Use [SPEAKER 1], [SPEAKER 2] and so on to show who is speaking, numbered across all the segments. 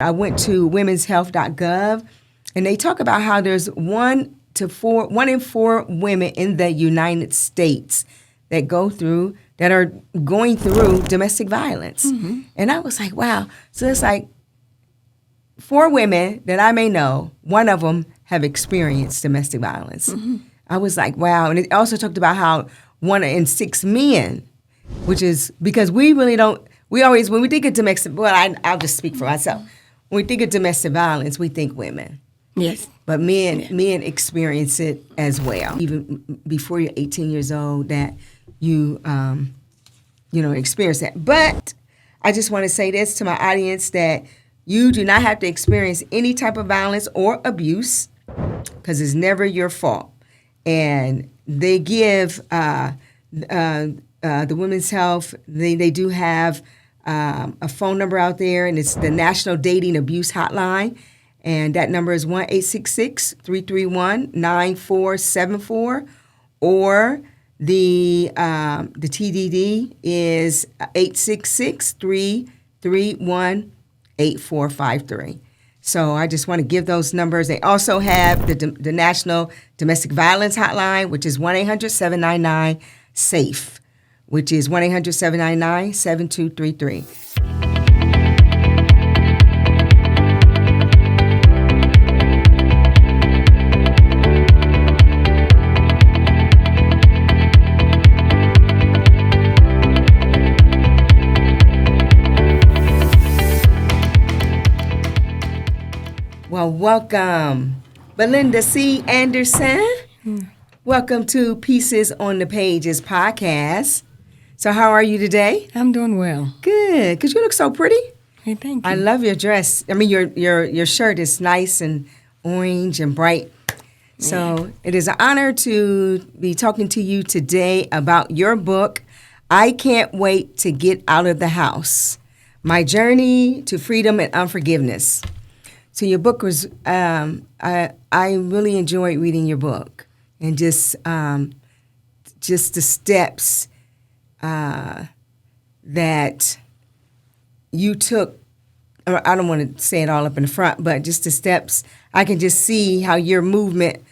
[SPEAKER 1] I went to womenshealth.gov, and they talk about how there's 1 in 4 women in the United States that are going through domestic violence. Mm-hmm. And I was like, wow. So it's like 4 women that I may know, 1 of them have experienced domestic violence. Mm-hmm. I was like, wow. And it also talked about how 1 in 6 men, which is because we really don't, we always, when we think of domestic, I'll just speak for myself. When we think of domestic violence, we think women.
[SPEAKER 2] Yes.
[SPEAKER 1] But men experience it as well. Even before you're 18 years old, that you experience that. But I just want to say this to my audience, that you do not have to experience any type of violence or abuse, because it's never your fault. And they give the Women's Health, they do have a phone number out there, and it's the National Dating Abuse Hotline. And that number is 1-866-331-9474, or the TDD is 866-331-8453. So I just want to give those numbers. They also have the National Domestic Violence Hotline, which is 1-800-799-SAFE, which is 1-800-799-7233. Well, welcome, Belinda C. Anderson. Welcome to Pieces on the Pages podcast. So how are you today?
[SPEAKER 2] I'm doing well.
[SPEAKER 1] Good, because you look so pretty.
[SPEAKER 2] Hey, thank you.
[SPEAKER 1] I love your dress. I mean, your shirt is nice and orange and bright. So it is an honor to be talking to you today about your book, I Can't Wait to Get Out of the House, My Journey to Freedom and Unforgiveness. So your book was, I really enjoyed reading your book, and just the steps that you took. I don't want to say it all up in the front, but just the steps. I can just see how your movement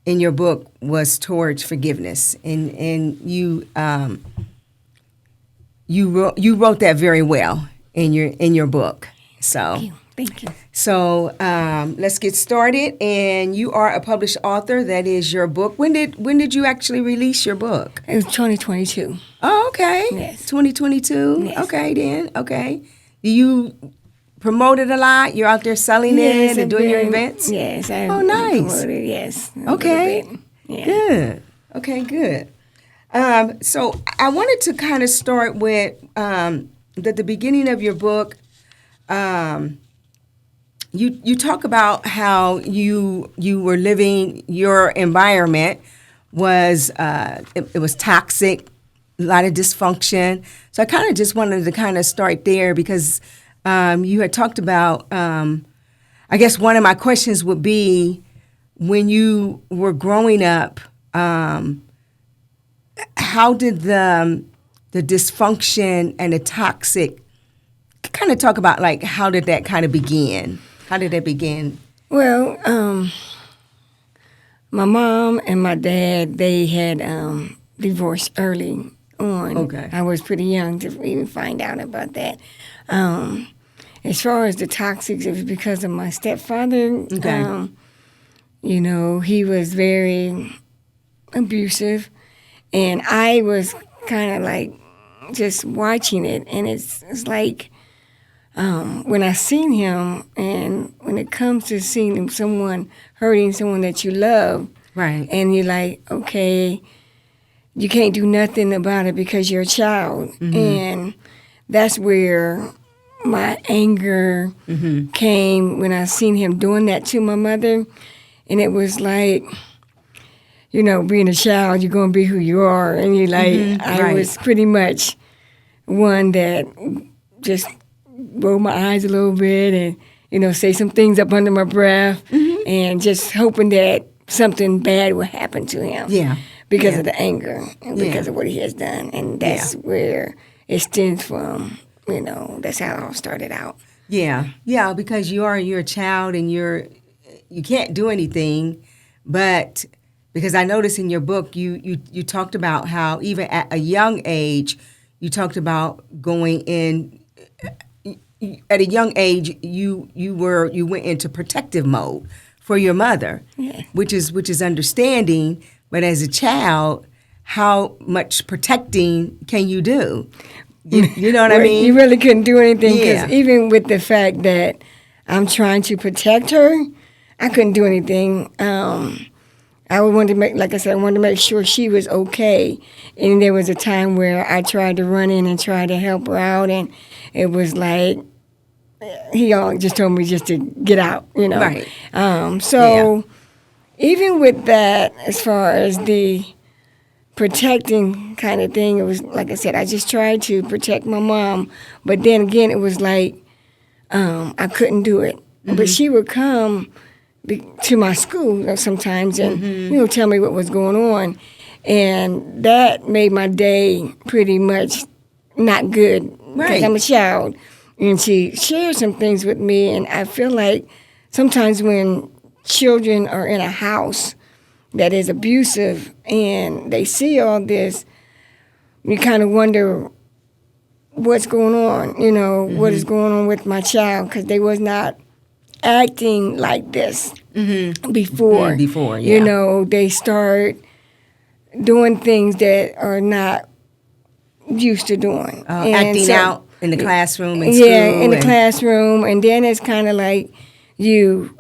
[SPEAKER 1] in your book was towards forgiveness, and you wrote that very well in your book. So.
[SPEAKER 2] Thank you.
[SPEAKER 1] So let's get started. And you are a published author. That is your book. When did you actually release your book?
[SPEAKER 2] It was 2022.
[SPEAKER 1] Oh, okay.
[SPEAKER 2] Yes.
[SPEAKER 1] 2022.
[SPEAKER 2] Yes.
[SPEAKER 1] Okay, then. Okay. Do you promote it a lot? You're out there selling it and doing your events?
[SPEAKER 2] Yes.
[SPEAKER 1] Oh, nice.
[SPEAKER 2] Promoted, yes.
[SPEAKER 1] Okay.
[SPEAKER 2] Yeah.
[SPEAKER 1] Good. Okay, good. So I wanted to kind of start with the beginning of your book. You talk about how you were living, your environment was it was toxic, a lot of dysfunction. So I kind of just wanted to kind of start there, because you had talked about, I guess one of my questions would be, when you were growing up, how did the dysfunction and the toxic, kind of talk about, like, how did that kind of begin? How did that begin?
[SPEAKER 2] Well, my mom and my dad, they had divorced early on.
[SPEAKER 1] Okay.
[SPEAKER 2] I was pretty young to even find out about that. As far as the toxics, it was because of my stepfather.
[SPEAKER 1] Okay.
[SPEAKER 2] He was very abusive, and I was kind of like just watching it, and it's like, when I seen him, and when it comes to seeing someone hurting someone that you love,
[SPEAKER 1] Right.
[SPEAKER 2] and you're like, okay, you can't do nothing about it because you're a child. Mm-hmm. And that's where my anger came, when I seen him doing that to my mother. And it was like, being a child, you're going to be who you are. And you're like, I was pretty much one that just roll my eyes a little bit and, say some things up under my breath, and just hoping that something bad will happen to him.
[SPEAKER 1] Yeah.
[SPEAKER 2] Because of the anger and because of what he has done. And that's where it stems from, that's how it all started out.
[SPEAKER 1] Yeah, because you're a child and you can't do anything, but because I noticed in your book you talked about how even at a young age you talked about going in at a young age you went into protective mode for your mother, which is understanding, but as a child, how much protecting can you do? You know what I mean?
[SPEAKER 2] You really couldn't do anything because
[SPEAKER 1] Yeah.
[SPEAKER 2] even with the fact that I'm trying to protect her, I couldn't do anything. I would want to make, like I said, I wanted to make sure she was okay. And there was a time where I tried to run in and try to help her out, and it was like he all just told me just to get out, you know.
[SPEAKER 1] Right.
[SPEAKER 2] So even with that, as far as the protecting kind of thing, it was like I said, I just tried to protect my mom, but then again, it was like I couldn't do it. But she would come to my school sometimes and tell me what was going on, and that made my day pretty much not good because
[SPEAKER 1] Right.
[SPEAKER 2] I'm a child. And she shared some things with me, and I feel like sometimes when children are in a house that is abusive and they see all this, you kind of wonder what's going on, what is going on with my child, because they was not acting like this before.
[SPEAKER 1] Before, yeah.
[SPEAKER 2] They start doing things that are not used to doing. And
[SPEAKER 1] Acting
[SPEAKER 2] so-
[SPEAKER 1] out in the classroom in school.
[SPEAKER 2] Yeah, in the classroom, and then it's kind of like you,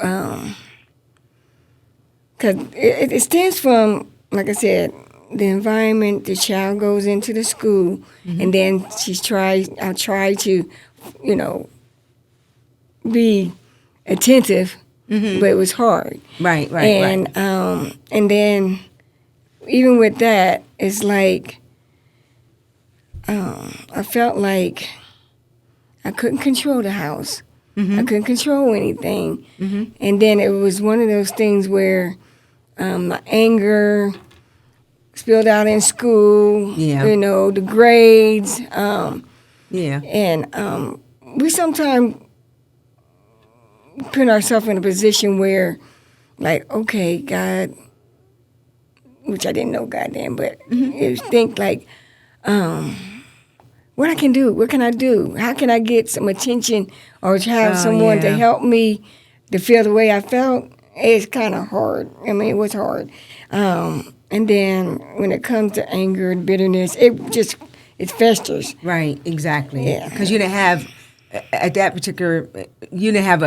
[SPEAKER 2] because it stems from, like I said, the environment the child goes into the school, and then I try to, be attentive, but it was hard.
[SPEAKER 1] Right.
[SPEAKER 2] And then even with that, it's like I felt like I couldn't control the house. I couldn't control anything. And then it was one of those things where my anger spilled out in school.
[SPEAKER 1] Yeah.
[SPEAKER 2] The grades.
[SPEAKER 1] Yeah.
[SPEAKER 2] And we sometimes put ourselves in a position where, like, okay, God, which I didn't know God then, but you think like, what I can do, what can I do? How can I get some attention or to have someone to help me to feel the way I felt? It's kind of hard. I mean, it was hard. And then when it comes to anger and bitterness, it festers.
[SPEAKER 1] Right, exactly.
[SPEAKER 2] Yeah.
[SPEAKER 1] Because you didn't have, at that particular, you didn't have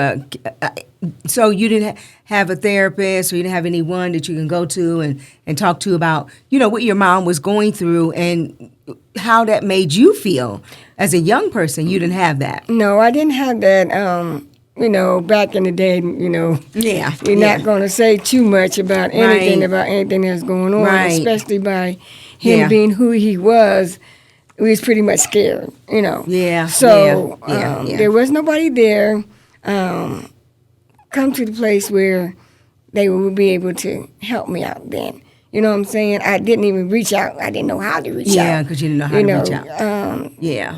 [SPEAKER 1] you didn't have a therapist, or you didn't have anyone that you can go to and talk to about, what your mom was going through and how that made you feel. As a young person, you didn't have that.
[SPEAKER 2] No, I didn't have that. Back in the day,
[SPEAKER 1] Yeah.
[SPEAKER 2] we're not going to say too much about anything
[SPEAKER 1] Right.
[SPEAKER 2] about anything that's going on,
[SPEAKER 1] Right.
[SPEAKER 2] especially by him
[SPEAKER 1] Yeah.
[SPEAKER 2] being who he was. We was pretty much scared,
[SPEAKER 1] Yeah.
[SPEAKER 2] So
[SPEAKER 1] Yeah.
[SPEAKER 2] there was nobody there. Come to the place where they would be able to help me out then. You know what I'm saying? I didn't even reach out. I didn't know how to reach out.
[SPEAKER 1] Yeah, because you didn't know how to reach out. Yeah.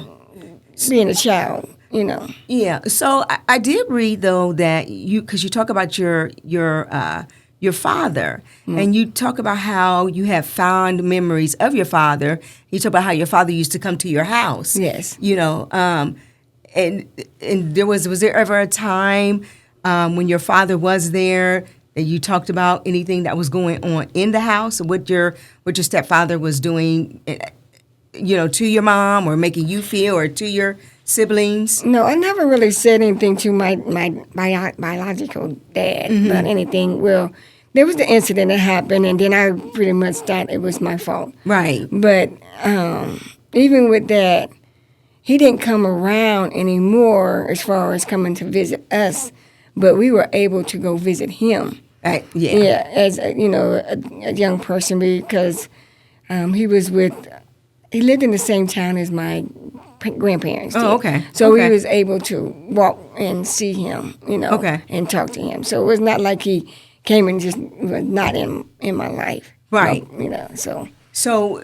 [SPEAKER 2] Being a child,
[SPEAKER 1] Yeah. So I did read though that because you talk about your father, and you talk about how you have fond memories of your father. You talk about how your father used to come to your house.
[SPEAKER 2] Yes.
[SPEAKER 1] And there was there ever a time when your father was there that you talked about anything that was going on in the house, or what your stepfather was doing, to your mom, or making you feel, or to your siblings?
[SPEAKER 2] No, I never really said anything to my biological dad about anything. Well, there was the incident that happened, and then I pretty much thought it was my fault.
[SPEAKER 1] Right.
[SPEAKER 2] But even with that, he didn't come around anymore as far as coming to visit us, but we were able to go visit him. Yeah, as a young person, because he lived in the same town as my grandparents did.
[SPEAKER 1] Oh, okay.
[SPEAKER 2] So
[SPEAKER 1] Okay.
[SPEAKER 2] we was able to walk and see him,
[SPEAKER 1] Okay.
[SPEAKER 2] and talk to him. So it was not like he came and just was not in my life.
[SPEAKER 1] Right.
[SPEAKER 2] So.
[SPEAKER 1] So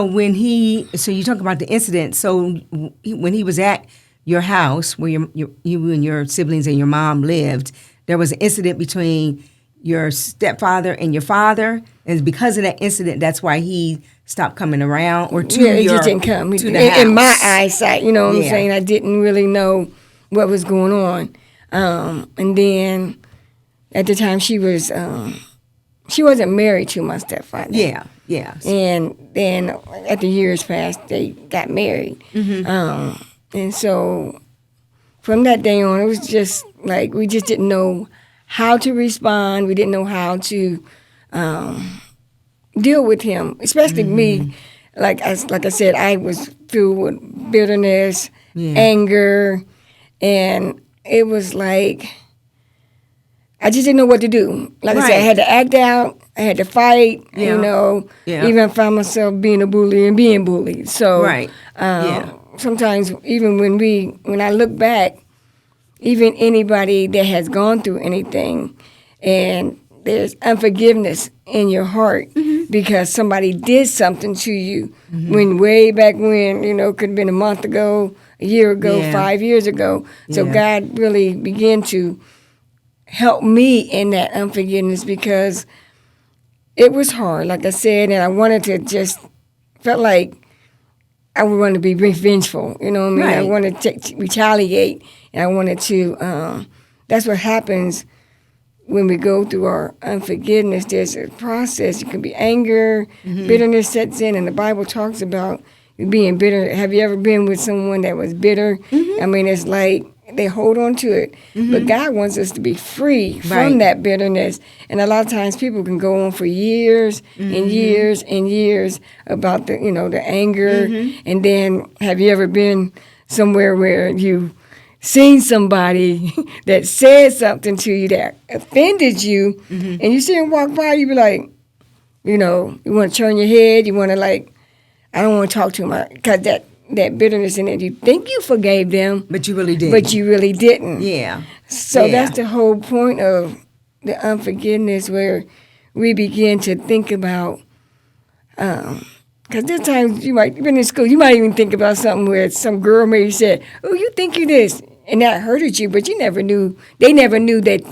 [SPEAKER 1] when you talk about the incident, so when he was at your house where you and your siblings and your mom lived, there was an incident between your stepfather and your father, and because of that incident, that's why he stopped coming around, or
[SPEAKER 2] he just didn't come
[SPEAKER 1] to the house.
[SPEAKER 2] In my eyesight. You know what I'm
[SPEAKER 1] Yeah.
[SPEAKER 2] saying? I didn't really know what was going on, and then at the time she wasn't married to my stepfather.
[SPEAKER 1] Yeah.
[SPEAKER 2] And then as the years passed, they got married. And so from that day on, it was just like we just didn't know how to respond. We didn't know how to deal with him, especially me. Like I said, I was filled with bitterness, anger, and it was like I just didn't know what to do. Like I said, I had to act out. I had to fight. You know, even I found myself being a bully and being bullied. So sometimes even when I look back, even anybody that has gone through anything and there's unforgiveness in your heart because somebody did something to you when way back when, you know, could have been a month ago, a year ago, 5 years ago. So God really began to help me in that unforgiveness because it was hard, like I said, and I wanted to felt like I would want to be revengeful, you know what I mean?
[SPEAKER 1] Right.
[SPEAKER 2] I wanted to retaliate, and I wanted to, that's what happens when we go through our unforgiveness. There's a process. It can be anger, bitterness sets in, and the Bible talks about being bitter. Have you ever been with someone that was bitter? I mean, it's like they hold on to it. But God wants us to be free from that bitterness. And a lot of times people can go on for years and years and years about the anger. And then have you ever been somewhere where you seen somebody that said something to you that offended you, and you see them walk by, you be like, you want to turn your head, you want to I don't want to talk to him because that bitterness in it, you think you forgave them,
[SPEAKER 1] but you really didn't.
[SPEAKER 2] But you really didn't.
[SPEAKER 1] Yeah.
[SPEAKER 2] So that's the whole point of the unforgiveness, where we begin to think about. Because there's times you've been in school, you might even think about something where some girl maybe said, "Oh, you think you this," and that hurted you, but you never knew. They never knew that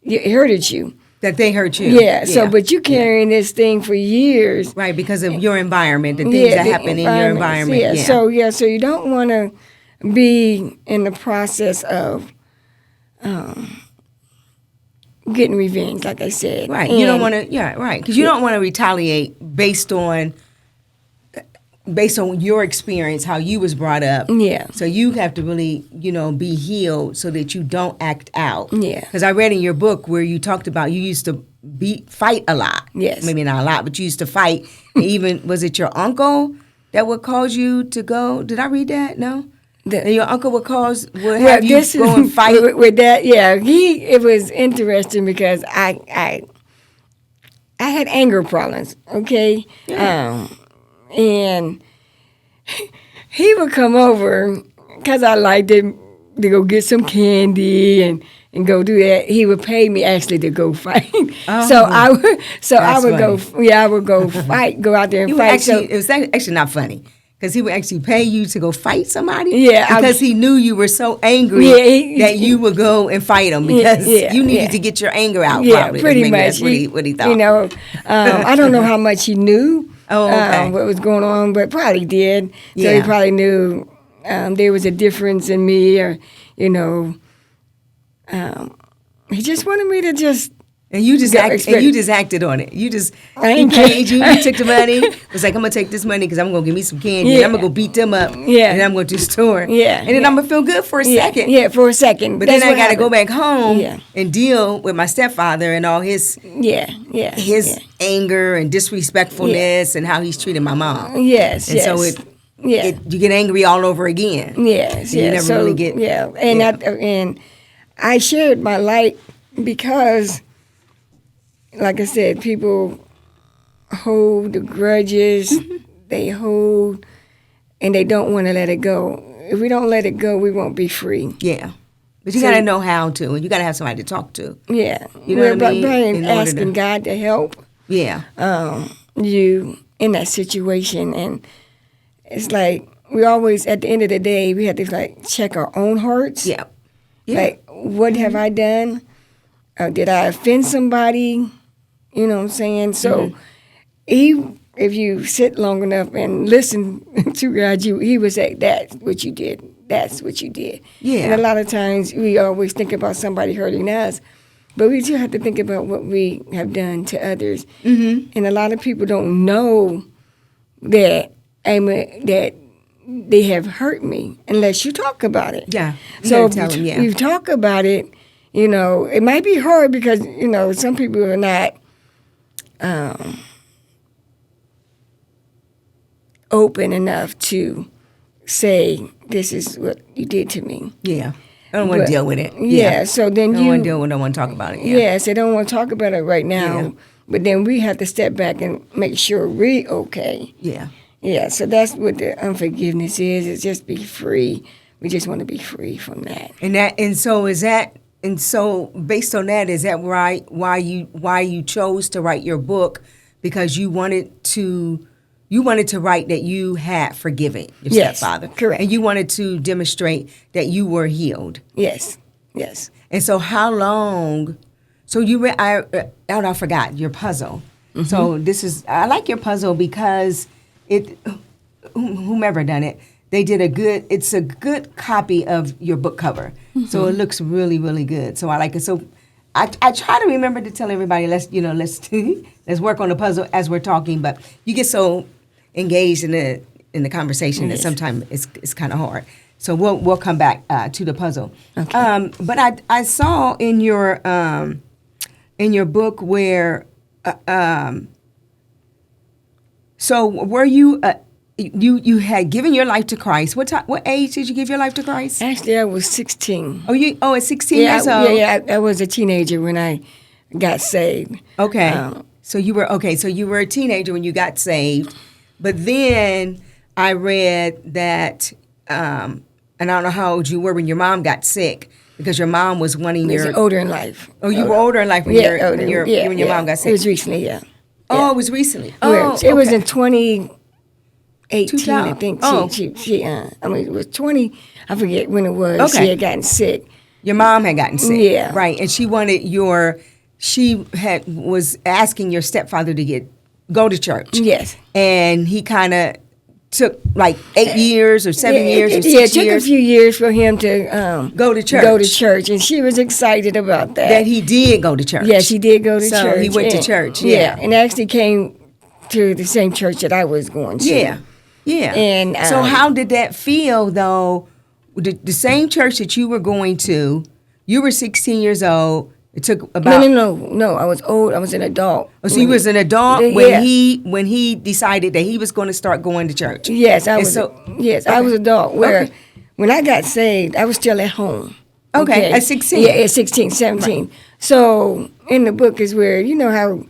[SPEAKER 2] it hurted you.
[SPEAKER 1] That they hurt you.
[SPEAKER 2] Yeah. So, but you carrying this thing for years,
[SPEAKER 1] right? Because of your environment, the things that happen in your environment.
[SPEAKER 2] Yeah. So you don't want to be in the process of getting revenge, like I said.
[SPEAKER 1] Right. You don't want to. Yeah. Right. Because you don't want to retaliate based on your experience, how you was brought up.
[SPEAKER 2] Yeah.
[SPEAKER 1] So you have to really, be healed so that you don't act out.
[SPEAKER 2] Yeah.
[SPEAKER 1] Because I read in your book where you talked about you used to fight a lot.
[SPEAKER 2] Yes.
[SPEAKER 1] Maybe not a lot, but you used to fight. Even, was it your uncle that would cause you to go? Did I read that? No? Your uncle would have you go and fight?
[SPEAKER 2] With that, yeah. It was interesting because I had anger problems, okay?
[SPEAKER 1] Yeah.
[SPEAKER 2] And he would come over because I liked him to go get some candy and go do that. He would pay me actually to go fight.
[SPEAKER 1] Oh,
[SPEAKER 2] so I would go.
[SPEAKER 1] funny.
[SPEAKER 2] I would go fight. Go out there and fight.
[SPEAKER 1] It was actually not funny. Because he would actually pay you to go fight somebody?
[SPEAKER 2] Yeah.
[SPEAKER 1] Because he knew you were so angry that you would go and fight him because you needed to get your anger out.
[SPEAKER 2] Yeah,
[SPEAKER 1] probably.
[SPEAKER 2] Pretty
[SPEAKER 1] Maybe
[SPEAKER 2] much.
[SPEAKER 1] That's what he thought.
[SPEAKER 2] I don't know how much he knew
[SPEAKER 1] okay.
[SPEAKER 2] what was going on, but probably did. So
[SPEAKER 1] Yeah.
[SPEAKER 2] he probably knew there was a difference in me, or, he just wanted me to just...
[SPEAKER 1] And you just acted on it. He paid you. You took the money. It was like, I'm gonna take this money because I'm gonna give me some candy.
[SPEAKER 2] Yeah.
[SPEAKER 1] And I'm gonna go beat them up.
[SPEAKER 2] Yeah.
[SPEAKER 1] And I'm going to the store.
[SPEAKER 2] Yeah.
[SPEAKER 1] And then I'm gonna feel good for a second.
[SPEAKER 2] Yeah, for a second.
[SPEAKER 1] But then I got to go back home
[SPEAKER 2] Yeah.
[SPEAKER 1] and deal with my stepfather and all his anger and disrespectfulness and how he's treating my mom.
[SPEAKER 2] Yes.
[SPEAKER 1] And so you get angry all over again.
[SPEAKER 2] Yes.
[SPEAKER 1] You never really get.
[SPEAKER 2] Yeah. And I shared my light because, like I said, people hold the grudges, they hold, and they don't want to let it go. If we don't let it go, we won't be free.
[SPEAKER 1] Yeah. But you got to know how to, and you got to have somebody to talk to.
[SPEAKER 2] Yeah.
[SPEAKER 1] You know what I mean?
[SPEAKER 2] By asking God to help
[SPEAKER 1] you in
[SPEAKER 2] that situation. And it's like, we always, at the end of the day, we had to like check our own hearts.
[SPEAKER 1] Yeah.
[SPEAKER 2] Like, what have I done? Did I offend somebody? You know what I'm saying? So if you sit long enough and listen to God, he would say, that's what you did. That's what you did.
[SPEAKER 1] Yeah.
[SPEAKER 2] And a lot of times we always think about somebody hurting us, but we just have to think about what we have done to others. And a lot of people don't know that that they have hurt me unless you talk about it.
[SPEAKER 1] Yeah.
[SPEAKER 2] So
[SPEAKER 1] tell them,
[SPEAKER 2] if you talk about it, you know, it might be hard because, you know, some people are not open enough to say, this is what you did to me.
[SPEAKER 1] Yeah. I don't want to deal with it.
[SPEAKER 2] Yeah. So then
[SPEAKER 1] I don't want to deal with it. I don't want to talk about it. Yeah.
[SPEAKER 2] Yes, they don't want to talk about it right now.
[SPEAKER 1] Yeah.
[SPEAKER 2] But then we have to step back and make sure we're okay.
[SPEAKER 1] Yeah.
[SPEAKER 2] Yeah, so that's what the unforgiveness is. It's just be free. We just want to be free from that.
[SPEAKER 1] And so based on that, is that right? Why you chose to write your book? Because you wanted to write that you had forgiven your stepfather.
[SPEAKER 2] Correct.
[SPEAKER 1] And you wanted to demonstrate that you were healed.
[SPEAKER 2] Yes.
[SPEAKER 1] And so how long? So I forgot your puzzle. So I like your puzzle because whomever done it, it's a good copy of your book cover. So it looks really, really good. So I like it. So I try to remember to tell everybody, let's work on the puzzle as we're talking, but you get so engaged in the conversation that sometimes it's kind of hard. So we'll come back to the puzzle.
[SPEAKER 2] Okay.
[SPEAKER 1] But I saw in your book where so were you you had given your life to Christ. What age did you give your life to Christ?
[SPEAKER 2] Actually, I was 16.
[SPEAKER 1] At 16 years old.
[SPEAKER 2] I was a teenager when I got saved.
[SPEAKER 1] Okay. So you were a teenager when you got saved. But then I read that and I don't know how old you were when your mom got sick, because your mom was wanting your
[SPEAKER 2] older in life.
[SPEAKER 1] Oh, you were older in life when your mom got sick.
[SPEAKER 2] It was recently, yeah.
[SPEAKER 1] Oh, it was recently.
[SPEAKER 2] It was in 2018, I think.
[SPEAKER 1] Oh.
[SPEAKER 2] It was 20. I forget when it was.
[SPEAKER 1] Okay.
[SPEAKER 2] She had gotten sick.
[SPEAKER 1] Your mom had gotten sick.
[SPEAKER 2] Yeah.
[SPEAKER 1] Right, and she was asking your stepfather to go to church.
[SPEAKER 2] Yes.
[SPEAKER 1] And he kind of took like 8 years or 7 years or 6 years.
[SPEAKER 2] Yeah, it took a few years for him to
[SPEAKER 1] go to church.
[SPEAKER 2] And she was excited about that.
[SPEAKER 1] That he did go to church.
[SPEAKER 2] Yes, he did go to church.
[SPEAKER 1] So he went to church,
[SPEAKER 2] and actually came to the same church that I was going to.
[SPEAKER 1] Yeah.
[SPEAKER 2] And
[SPEAKER 1] so how did that feel, though? The same church that you were going to, you were 16 years old. It took about...
[SPEAKER 2] No. I was old. I was an adult.
[SPEAKER 1] Oh, so he was an adult when he decided that he was going to start going to church.
[SPEAKER 2] Yes, I was. I was adult. When I got saved, I was still at home.
[SPEAKER 1] Okay, at 16.
[SPEAKER 2] Yeah, at 16, 17. Right. So in the book is where, you know how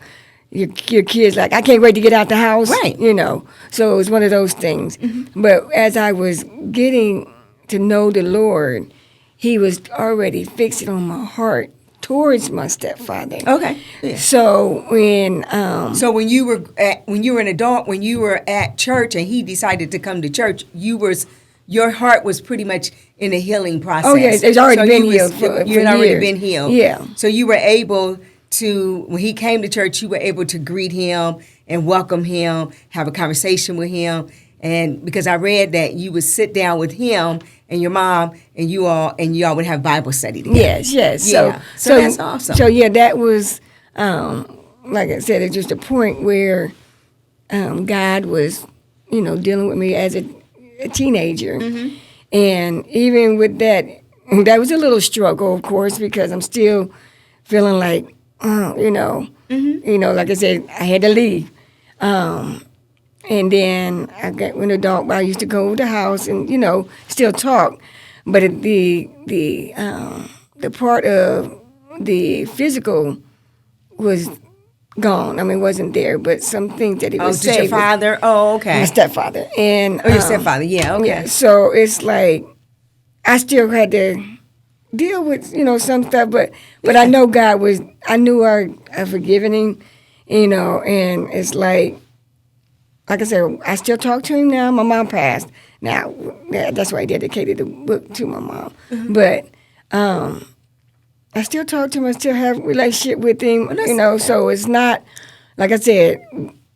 [SPEAKER 2] your kids like, I can't wait to get out the house.
[SPEAKER 1] Right.
[SPEAKER 2] You know, so it was one of those things. Mm-hmm. But as I was getting to know the Lord, he was already fixing on my heart towards my stepfather.
[SPEAKER 1] Okay. Yeah.
[SPEAKER 2] So when
[SPEAKER 1] when you were an adult, when you were at church and he decided to come to church, your heart was pretty much in a healing process.
[SPEAKER 2] Oh yes, it's already been healed.
[SPEAKER 1] You had already been healed.
[SPEAKER 2] Yeah.
[SPEAKER 1] So you were able to, when he came to church, you were able to greet him and welcome him, have a conversation with him. And because I read that you would sit down with him and your mom and you all would have Bible study together.
[SPEAKER 2] Yes.
[SPEAKER 1] Yeah. So that's awesome.
[SPEAKER 2] So yeah, that was like I said, it's just a point where God was, dealing with me as a teenager. Mm-hmm. And even with that was a little struggle, of course, because I'm still feeling like, like I said, I had to leave. And then when adult, I used to go to the house and, still talk. But the part of the physical was gone. I mean, wasn't there, but some things that he was saying.
[SPEAKER 1] Oh, your father? Oh, okay.
[SPEAKER 2] My stepfather. And,
[SPEAKER 1] your stepfather, yeah, okay.
[SPEAKER 2] Yeah, so it's like I still had to deal with, some stuff, but I know I knew I forgiven him, and it's like I said, I still talk to him now. My mom passed Now, that's why I dedicated the book to my mom. But I still talk to him. I still have a relationship with him, so it's not, like I said,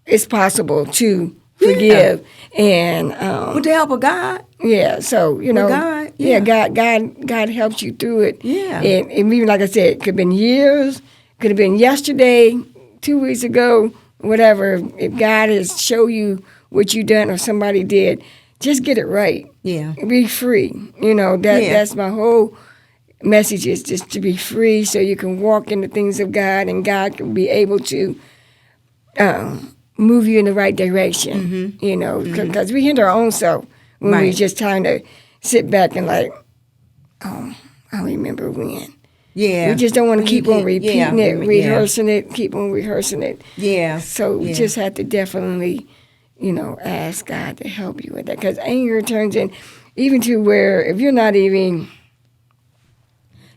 [SPEAKER 2] it's possible to forgive. And
[SPEAKER 1] with the help of God.
[SPEAKER 2] Yeah, so,
[SPEAKER 1] God,
[SPEAKER 2] God helps you through it.
[SPEAKER 1] Yeah.
[SPEAKER 2] And even, like I said, it could have been years, could have been yesterday, 2 weeks ago, whatever. If God has shown you what you done or somebody did, just get it right.
[SPEAKER 1] Yeah.
[SPEAKER 2] Be free. That's my whole message, is just to be free so you can walk in the things of God, and God can be able to move you in the right direction, because we hinder our own self when we just trying to sit back and like, I remember when.
[SPEAKER 1] Yeah.
[SPEAKER 2] We just don't want to keep on repeating it, rehearsing
[SPEAKER 1] it.
[SPEAKER 2] it, keep on rehearsing it.
[SPEAKER 1] Yeah.
[SPEAKER 2] So we just have to definitely, ask God to help you with that, because anger turns in, even to where if you're not even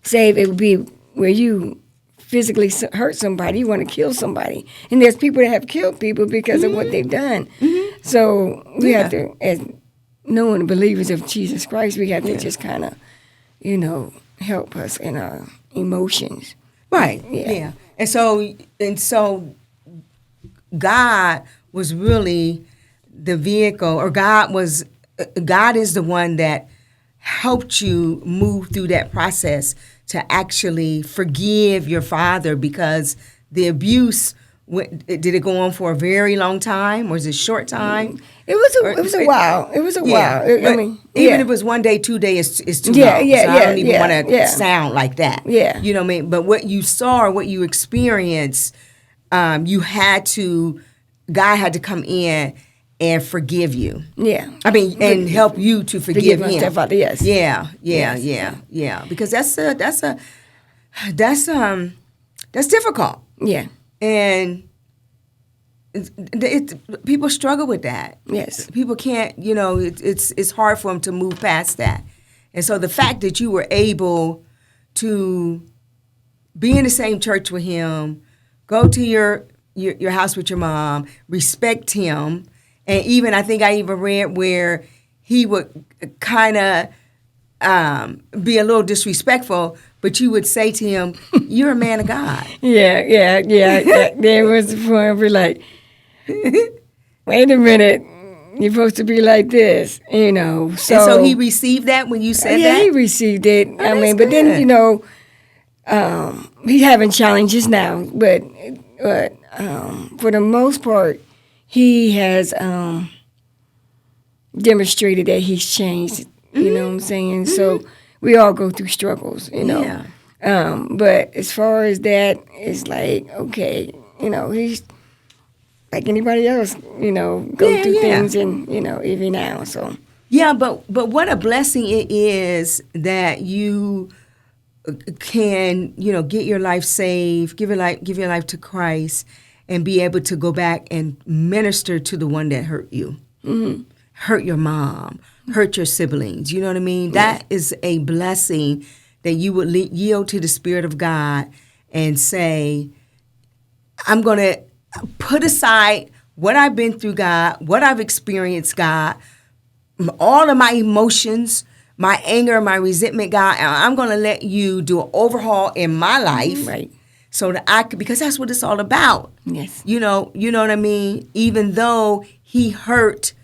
[SPEAKER 2] saved, it would be where you physically hurt somebody, you want to kill somebody. And there's people that have killed people because of what they've done. So we have to, as knowing believers of Jesus Christ, we have to just kind of, help us in our emotions.
[SPEAKER 1] Right. Yeah. And so God was really the vehicle, or God is the one that helped you move through that process to actually forgive your father, because the abuse, did it go on for a very long time, or was it a short time?
[SPEAKER 2] It was a while. It was a while.
[SPEAKER 1] Even if it was 1 day, 2 days, it's too long. So I don't even want to sound like that.
[SPEAKER 2] Yeah.
[SPEAKER 1] You know what I mean? But what you saw, what you experienced, God had to come in and forgive you.
[SPEAKER 2] Yeah.
[SPEAKER 1] I mean, and help you to forgive him.
[SPEAKER 2] Stepfather, yes.
[SPEAKER 1] Yeah. Because that's difficult.
[SPEAKER 2] Yeah.
[SPEAKER 1] And people struggle with that.
[SPEAKER 2] Yes.
[SPEAKER 1] People can't, it's hard for them to move past that. And so the fact that you were able to be in the same church with him, go to your house with your mom, respect him, and even I think I even read where he would kind of be a little disrespectful, but you would say to him, "You're a man of God."
[SPEAKER 2] Yeah. There was the point where we're like, wait a minute, you're supposed to be like this, So,
[SPEAKER 1] and so he received that when you said that?
[SPEAKER 2] Yeah, he received it.
[SPEAKER 1] Oh,
[SPEAKER 2] but then, he's having challenges now, but for the most part, he has demonstrated that he's changed. You know what I'm saying? So we all go through struggles,
[SPEAKER 1] Yeah.
[SPEAKER 2] But as far as that, it's like, okay, he's like anybody else, go through things, and even now. So
[SPEAKER 1] yeah, but what a blessing it is that you can get your life saved, give your life to Christ, and be able to go back and minister to the one that hurt you, hurt your mom, hurt your siblings. You know what I mean? That is a blessing, that you would yield to the Spirit of God and say, I'm going to put aside what I've been through, God, what I've experienced, God, all of my emotions, my anger, my resentment, God, and I'm going to let you do an overhaul in my life.
[SPEAKER 2] Right.
[SPEAKER 1] So that I could, because that's what it's all about.
[SPEAKER 2] Yes.
[SPEAKER 1] You know what I mean? Even though he hurt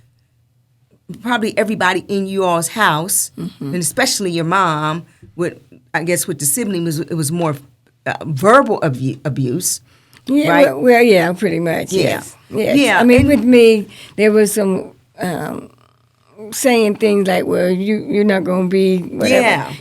[SPEAKER 1] probably everybody in you all's house, and especially your mom, with the sibling, it was more verbal abuse.
[SPEAKER 2] Yeah,
[SPEAKER 1] right?
[SPEAKER 2] Well, yeah, pretty much.
[SPEAKER 1] Yeah.
[SPEAKER 2] Yes.
[SPEAKER 1] Yeah.
[SPEAKER 2] I mean, with me, there was some saying things like, "Well, you're not gonna be whatever,"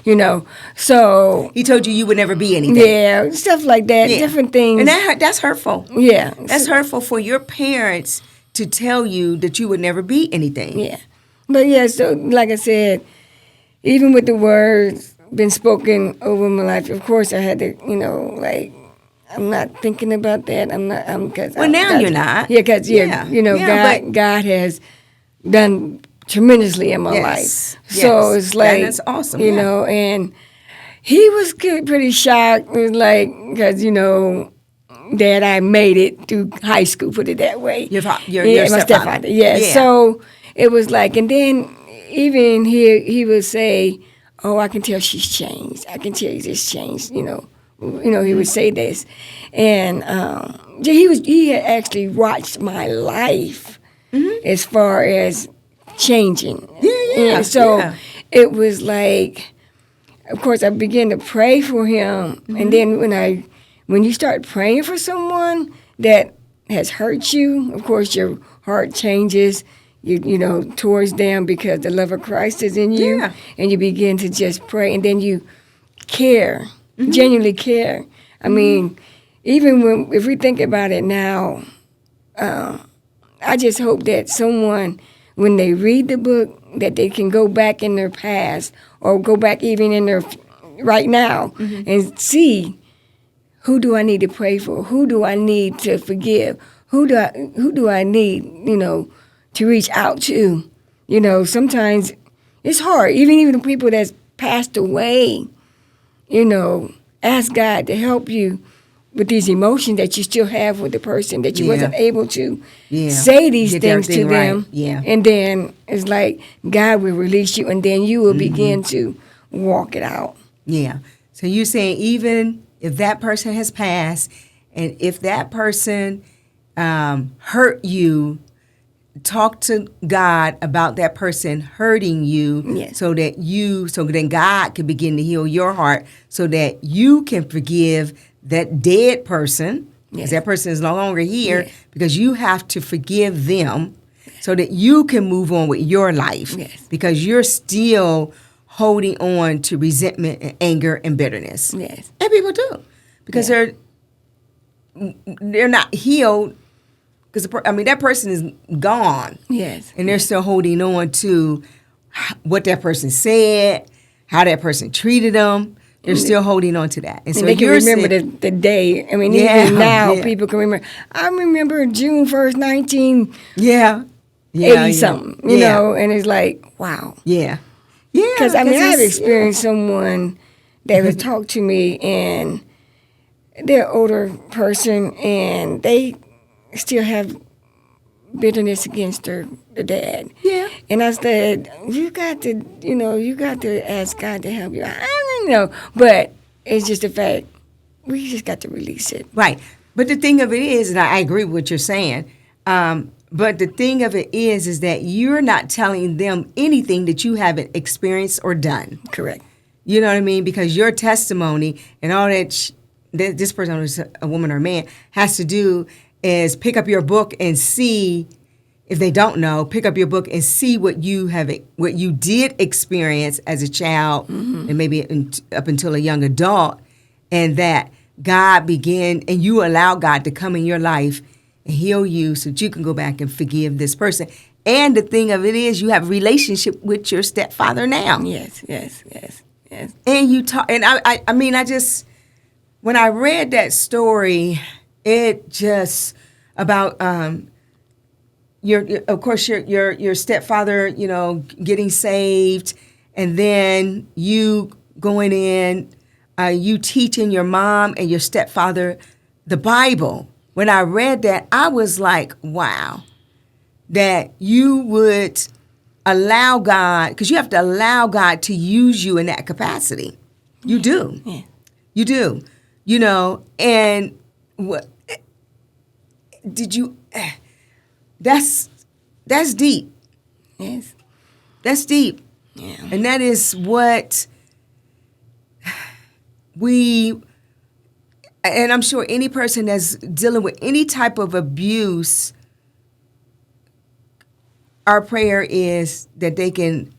[SPEAKER 2] So
[SPEAKER 1] he told you would never be anything.
[SPEAKER 2] Yeah, stuff like that, different things,
[SPEAKER 1] and that's hurtful.
[SPEAKER 2] Yeah,
[SPEAKER 1] that's hurtful for your parents to tell you that you would never be anything.
[SPEAKER 2] Yeah, but so like I said, even with the words been spoken over my life, of course I had to, I'm not thinking about that.
[SPEAKER 1] Now you're not.
[SPEAKER 2] Yeah, because God has done tremendously in my life. So it's like,
[SPEAKER 1] that's awesome.
[SPEAKER 2] And he was pretty shocked. It was like, because that I made it through high school, put it that way.
[SPEAKER 1] Your
[SPEAKER 2] my stepfather. Yeah. So it was like, and then even he would say, "Oh, I can tell she's changed. I can tell you this changed." He would say this, and he had actually watched my life as far as changing.
[SPEAKER 1] Yeah.
[SPEAKER 2] And so
[SPEAKER 1] yeah.
[SPEAKER 2] it was like, of course, I began to pray for him, and then when you start praying for someone that has hurt you, of course, your heart changes. Towards them because the love of Christ is in you,
[SPEAKER 1] Yeah.
[SPEAKER 2] and you begin to just pray, and then you care, genuinely care. I mean, even if we think about it now, I just hope that someone, when they read the book, that they can go back in their past or go back even in their right now and see, who do I need to pray for? Who do I need to forgive? Who do I need, to reach out to? Sometimes it's hard. Even the people that's passed away, ask God to help you with these emotions that you still have with the person that you wasn't able to say these
[SPEAKER 1] Get
[SPEAKER 2] things to
[SPEAKER 1] everything
[SPEAKER 2] them.
[SPEAKER 1] right. Yeah.
[SPEAKER 2] And then it's like God will release you, and then you will begin to walk it out.
[SPEAKER 1] Yeah. So you're saying even if that person has passed, and if that person hurt you, talk to God about that person hurting you,
[SPEAKER 2] Yes.
[SPEAKER 1] so then God can begin to heal your heart, so that you can forgive that dead person, because that person is no longer here, because you have to forgive them, so that you can move on with your life, because you're still holding on to resentment and anger and bitterness.
[SPEAKER 2] Yes.
[SPEAKER 1] And people do, because they're not healed. Because that person is gone.
[SPEAKER 2] Yes.
[SPEAKER 1] And they're still holding on to what that person said, how that person treated them. They're still holding on to that. And so
[SPEAKER 2] they can remember the day. I mean, even now, people can remember. I remember June 1st, 1980 something, you know, and it's like, wow.
[SPEAKER 1] Yeah. Yeah.
[SPEAKER 2] Because, I've experienced someone that would talk to me, and they're an older person, and they still have bitterness against the dad.
[SPEAKER 1] Yeah.
[SPEAKER 2] And I said, you got to ask God to help you. I don't know. But it's just the fact, we just got to release it.
[SPEAKER 1] Right. But the thing of it is, and I agree with what you're saying, but the thing of it is that you're not telling them anything that you haven't experienced or done.
[SPEAKER 2] Correct.
[SPEAKER 1] You know what I mean? Because your testimony and all that this person, is a woman or a man, has to do is pick up your book and see, if they don't know, pick up your book and see what you did experience as a child, and maybe up until a young adult, and that God began, and you allow God to come in your life and heal you, so that you can go back and forgive this person. And the thing of it is, you have a relationship with your stepfather now.
[SPEAKER 2] Yes.
[SPEAKER 1] And you talk, and I just, when I read that story, it just about your stepfather, getting saved, and then you going in, you teaching your mom and your stepfather the Bible. When I read that, I was like, wow, that you would allow God, because you have to allow God to use you in that capacity. You do.
[SPEAKER 2] Yeah.
[SPEAKER 1] You do. And what did you, that's deep.
[SPEAKER 2] Yes.
[SPEAKER 1] That's deep.
[SPEAKER 2] Yeah.
[SPEAKER 1] And that is what and I'm sure any person that's dealing with any type of abuse, our prayer is that they can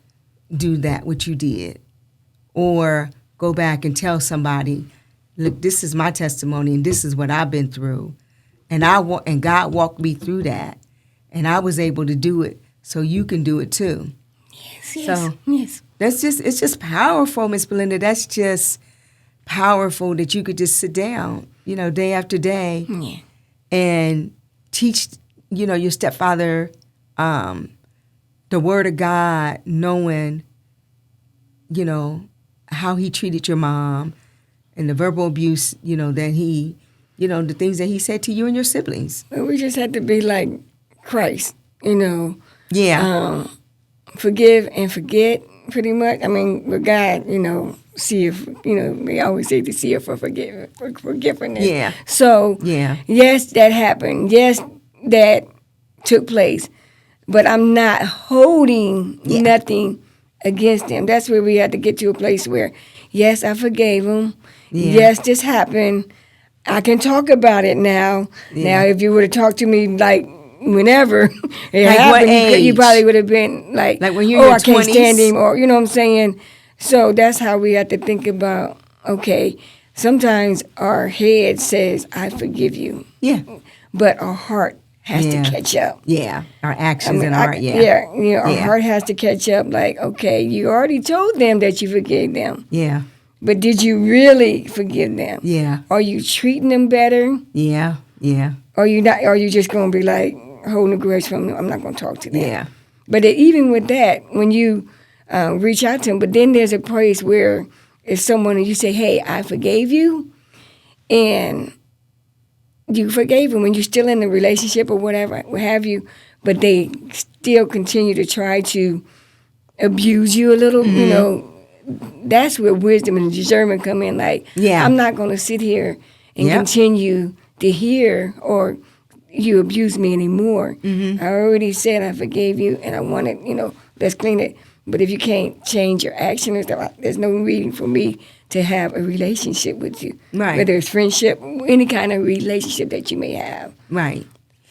[SPEAKER 1] do that, what you did, or go back and tell somebody, look, this is my testimony, and this is what I've been through, and God walked me through that, and I was able to do it, so you can do it too.
[SPEAKER 2] Yes.
[SPEAKER 1] It's just powerful, Miss Belinda. That's just powerful that you could just sit down, day after day, and teach, your stepfather the word of God, knowing, how he treated your mom, and the verbal abuse, that he, the things that he said to you and your siblings.
[SPEAKER 2] We just had to be like Christ,
[SPEAKER 1] Yeah.
[SPEAKER 2] forgive and forget, pretty much. I mean, with God, see if, they always say to see if for forgiveness.
[SPEAKER 1] Yeah.
[SPEAKER 2] So,
[SPEAKER 1] Yeah.
[SPEAKER 2] yes, that happened. Yes, that took place. But I'm not holding nothing against them. That's where we had to get to a place where, yes, I forgave them.
[SPEAKER 1] Yeah.
[SPEAKER 2] Yes, this happened. I can talk about it now.
[SPEAKER 1] Yeah.
[SPEAKER 2] Now, if you would have talked to me like whenever it
[SPEAKER 1] Like what
[SPEAKER 2] happened, you
[SPEAKER 1] age?
[SPEAKER 2] probably would have been like
[SPEAKER 1] when you're in your
[SPEAKER 2] I can't
[SPEAKER 1] 20s?
[SPEAKER 2] stand him, or you know what I'm saying. So that's how we have to think about. Okay, sometimes our head says, "I forgive you,"
[SPEAKER 1] Yeah.
[SPEAKER 2] but our heart has to catch up.
[SPEAKER 1] Yeah. Our actions and our,
[SPEAKER 2] Our heart has to catch up. Like, okay, you already told them that you forgave them.
[SPEAKER 1] Yeah.
[SPEAKER 2] But did you really forgive them?
[SPEAKER 1] Yeah.
[SPEAKER 2] Are you treating them better?
[SPEAKER 1] Yeah. Yeah.
[SPEAKER 2] Or you not? Are you just going to be like holding a grudge from them? I'm not going to talk to them.
[SPEAKER 1] Yeah.
[SPEAKER 2] But even with that, when you reach out to them, but then there's a place where if someone and you say, "Hey, I forgave you," and you forgave them, and you're still in the relationship or whatever, what have you, but they still continue to try to abuse you a little, that's where wisdom and discernment come in. Like, I'm not going to sit here and continue to hear or you abuse me anymore. I already said I forgave you, and I want it, let's clean it. But if you can't change your action, there's no reason for me to have a relationship with you.
[SPEAKER 1] Right.
[SPEAKER 2] Whether it's friendship, any kind of relationship that you may have.
[SPEAKER 1] Right.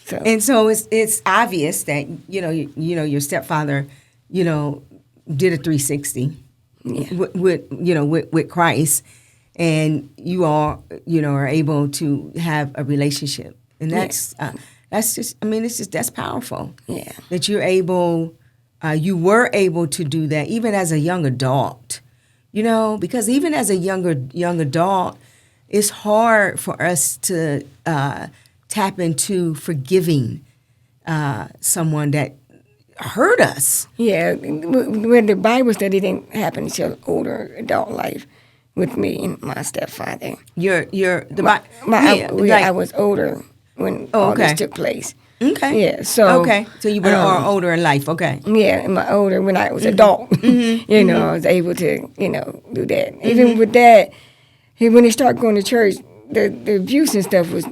[SPEAKER 2] So.
[SPEAKER 1] And so it's obvious that, your stepfather, did a 360 with Christ, and you all, are able to have a relationship. And that's that's powerful.
[SPEAKER 2] Yeah.
[SPEAKER 1] That you're able, you were able to do that even as a young adult, because even as a young adult, it's hard for us to tap into forgiving someone that hurt us.
[SPEAKER 2] Yeah, when the Bible study didn't happen until older adult life with me and my stepfather. I was older when all this took place.
[SPEAKER 1] Okay.
[SPEAKER 2] Yeah. So.
[SPEAKER 1] Okay. So you were older in life. Okay.
[SPEAKER 2] Yeah, when I was adult, I was able to, do that. Even with that, when he started going to church, the abuse and stuff was,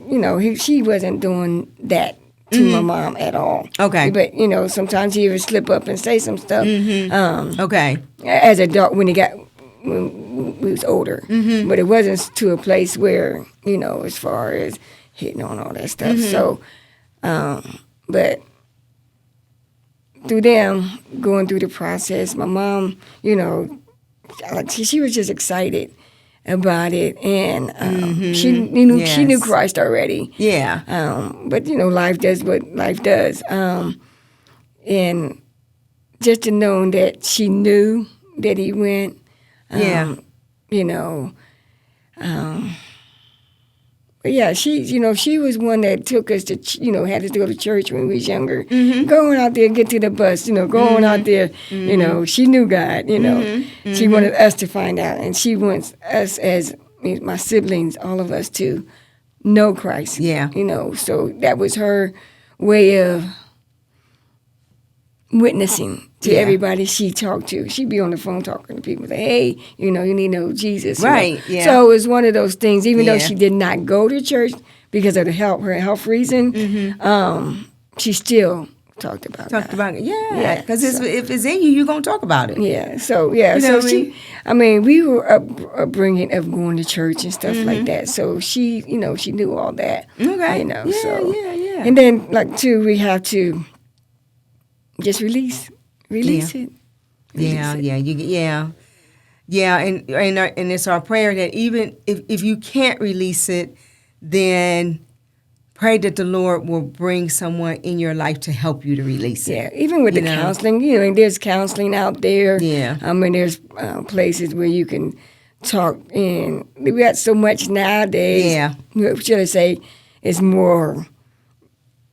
[SPEAKER 2] she wasn't doing that to my mom at all.
[SPEAKER 1] Okay.
[SPEAKER 2] But, sometimes he would slip up and say some stuff.
[SPEAKER 1] Okay.
[SPEAKER 2] As a adult, when we was older. But it wasn't to a place where, as far as hitting on all that stuff. So, but through them going through the process, my mom, she was just excited about it, and she knew Christ already.
[SPEAKER 1] Yeah.
[SPEAKER 2] But life does what life does, and just to know that she knew that he went. But yeah, she was one that took us to, had us to go to church when we was younger. Going out there, get to the bus, going out there, she knew God, She wanted us to find out, and she wants us as my siblings, all of us to know Christ.
[SPEAKER 1] Yeah.
[SPEAKER 2] So that was her way of witnessing to everybody she talked to. She'd be on the phone talking to people, say, "Hey, you need to know Jesus."
[SPEAKER 1] Right. Yeah.
[SPEAKER 2] So it was one of those things. Even though she did not go to church because of her health reason, she still talked about it.
[SPEAKER 1] Yeah. Because if it's in you, you're gonna talk about it.
[SPEAKER 2] Yeah. So we were upbringing of going to church and stuff like that. So she knew all that.
[SPEAKER 1] Okay.
[SPEAKER 2] Yeah. And then we have to just release it. And
[SPEAKER 1] it's our prayer that even if you can't release it, then pray that the Lord will bring someone in your life to help you to release it.
[SPEAKER 2] Yeah, even with the counseling, and there's counseling out there.
[SPEAKER 1] Yeah.
[SPEAKER 2] There's places where you can talk, and we got so much nowadays.
[SPEAKER 1] Yeah.
[SPEAKER 2] Should I say, it's more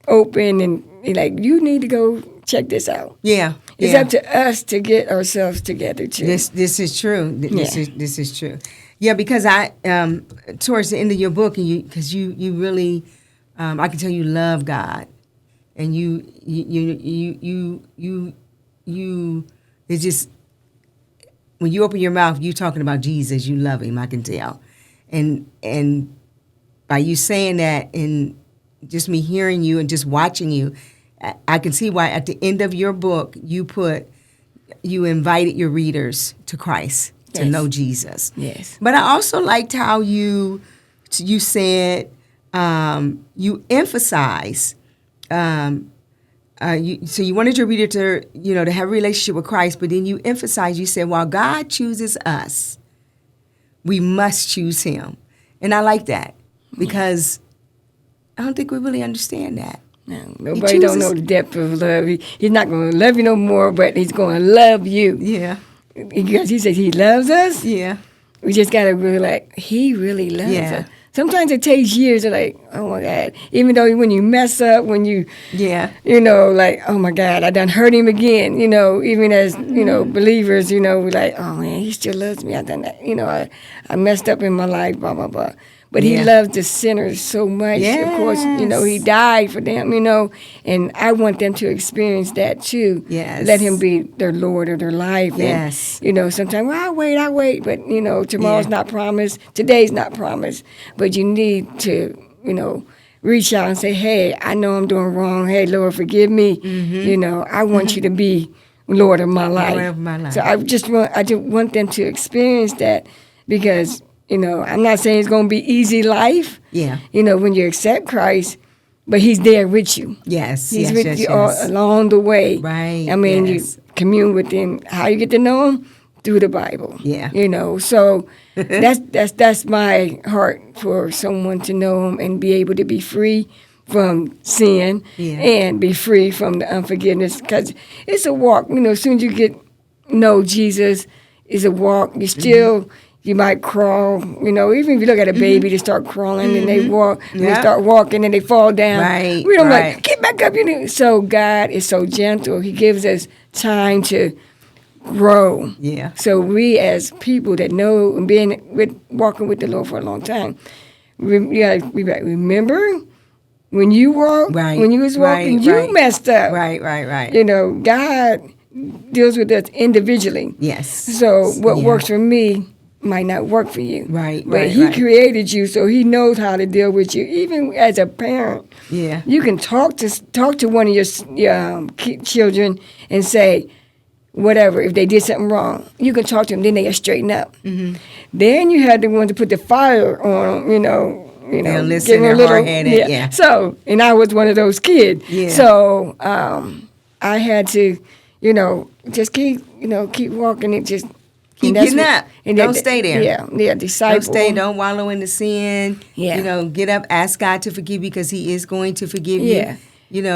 [SPEAKER 2] open, and you need to go check this out.
[SPEAKER 1] Yeah.
[SPEAKER 2] It's up to us to get ourselves together too.
[SPEAKER 1] This is true. This is true. Yeah, because I towards the end of your book, and because you really, I can tell you love God, and you it's just, when you open your mouth, you talking about Jesus, you love him, I can tell. And by you saying that and just me hearing you and just watching you, I can see why at the end of your book you invited your readers to Christ, to know Jesus.
[SPEAKER 2] Yes.
[SPEAKER 1] But I also liked how you said you emphasize. So you wanted your reader to have a relationship with Christ, but then you emphasize. You said, while God chooses us, we must choose Him, and I like that because I don't think we really understand that.
[SPEAKER 2] No, nobody don't know the depth of love. He's not going to love you no more, but he's going to love you.
[SPEAKER 1] Yeah.
[SPEAKER 2] Because he says he loves us.
[SPEAKER 1] Yeah.
[SPEAKER 2] We just got to realize he really loves us. Sometimes it takes years to like, oh my God. Even though when you mess up, when you, like, oh my God, I done hurt him again. Even as, believers, we're like, oh man, he still loves me. I done that. I messed up in my life, blah, blah, blah. But he loves the sinners so much. Yes. Of course, he died for them, and I want them to experience that too.
[SPEAKER 1] Yes.
[SPEAKER 2] Let him be their Lord of their life.
[SPEAKER 1] Yes.
[SPEAKER 2] And, sometimes, well, I wait. But, tomorrow's not promised. Today's not promised. But you need to, reach out and say, hey, I know I'm doing wrong. Hey, Lord, forgive me. Mm-hmm. I want you to be Lord of my life.
[SPEAKER 1] Lord of my life.
[SPEAKER 2] So I just want them to experience that because, I'm not saying it's going to be easy life.
[SPEAKER 1] Yeah.
[SPEAKER 2] When you accept Christ, but he's there with you.
[SPEAKER 1] Yes.
[SPEAKER 2] He's with you all along the way.
[SPEAKER 1] Right.
[SPEAKER 2] I mean, you commune with him. How you get to know him? Through the Bible.
[SPEAKER 1] Yeah.
[SPEAKER 2] So that's my heart for someone to know him and be able to be free from sin and be free from the unforgiveness because it's a walk. As soon as you know Jesus, it's a walk. You still. You might crawl, even if you look at a baby, they start crawling and they walk, and they start walking and they fall down.
[SPEAKER 1] Right,
[SPEAKER 2] We don't like, get back up. So God is so gentle. He gives us time to grow.
[SPEAKER 1] Yeah.
[SPEAKER 2] So we as people that know and walking with the Lord for a long time, remember when you walked, when you was walking, you messed up.
[SPEAKER 1] Right.
[SPEAKER 2] God deals with us individually.
[SPEAKER 1] Yes.
[SPEAKER 2] So what works for me might not work for you.
[SPEAKER 1] Right.
[SPEAKER 2] But he created you, so he knows how to deal with you. Even as a parent, you can talk to one of your children and say, whatever, if they did something wrong, you can talk to them, then they straighten up. Mm-hmm. Then you had the ones to put the fire on them,
[SPEAKER 1] they'll listen, they're hard-headed,
[SPEAKER 2] So, and I was one of those kids. Yeah. So, I had to, just keep walking and just
[SPEAKER 1] keep getting up. And don't stay there.
[SPEAKER 2] Yeah, disciple.
[SPEAKER 1] Don't wallow in the sin. Yeah. Get up, ask God to forgive you because he is going to forgive you.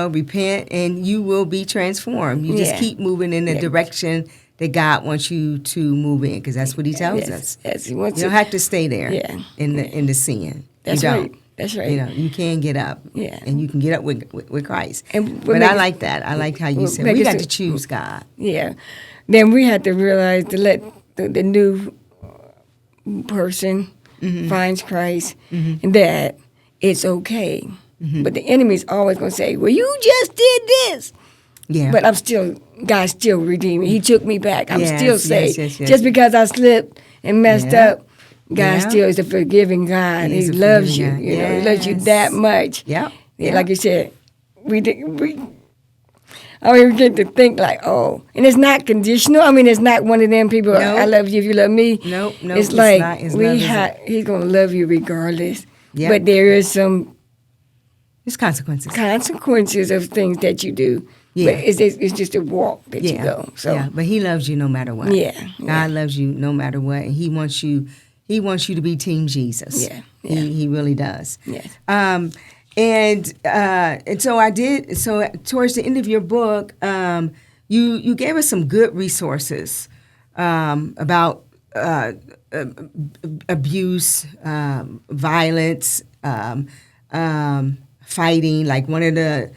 [SPEAKER 1] Repent and you will be transformed. You just keep moving in the direction that God wants you to move in because that's what he tells us.
[SPEAKER 2] Yes,
[SPEAKER 1] you don't have to stay there in the sin.
[SPEAKER 2] That's right. That's right.
[SPEAKER 1] You can get up. Yeah. And you can get up with Christ. But I like that. I like how you said we got to choose God.
[SPEAKER 2] Yeah. Then we had to realize to let the new person finds Christ and that it's okay. Mm-hmm. But the enemy is always going to say, well, you just did this. Yeah. But God still redeemed me. He took me back. I'm still saved. Yes. Just because I slipped and messed up, God still is a forgiving God. He loves you. He loves you that much. Yeah. Like you said, we get to think like, and it's not conditional. I mean, it's not one of them people, I love you if you love me.
[SPEAKER 1] Nope.
[SPEAKER 2] It's like, he's going to love you regardless. Yep. But there is there's consequences. Consequences of things that you do. Yeah. But it's just a walk that you go. So.
[SPEAKER 1] But he loves you no matter what.
[SPEAKER 2] Yeah.
[SPEAKER 1] God loves you no matter what. And he wants you to be Team Jesus. Yeah. He really does. Yes. And so I did. So towards the end of your book, you gave us some good resources about abuse, violence, fighting. Like one of the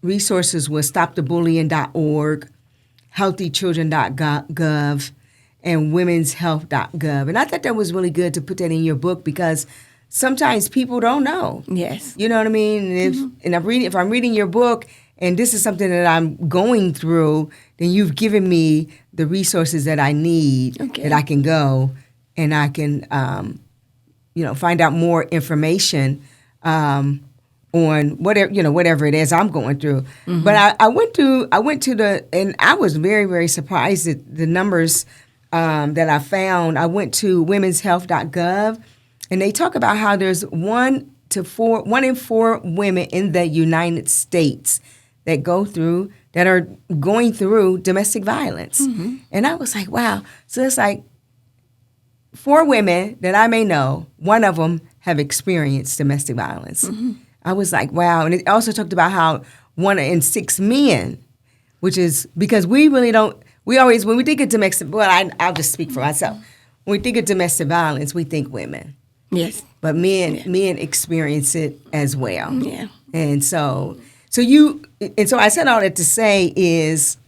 [SPEAKER 1] resources was stopthebullying.org, healthychildren.gov, and womenshealth.gov. And I thought that was really good to put that in your book because sometimes people don't know.
[SPEAKER 2] Yes.
[SPEAKER 1] You know what I mean? And if I'm reading your book and this is something that I'm going through, then you've given me the resources that I need, that I can go and I can, find out more information on whatever it is I'm going through. Mm-hmm. But I went to and I was very, very surprised at the numbers that I found. I went to womenshealth.gov, and they talk about how there's 1 in 4 women in the United States that are going through domestic violence. Mm-hmm. And I was like, wow. So it's like 4 women that I may know, one of them have experienced domestic violence. Mm-hmm. I was like, wow. And it also talked about how 1 in 6 men, which is because we really don't, we always, when we think of domestic, I'll just speak for myself. When we think of domestic violence, we think women.
[SPEAKER 2] Yes.
[SPEAKER 1] But men experience it as well.
[SPEAKER 2] Yeah.
[SPEAKER 1] And so I said all that to say is,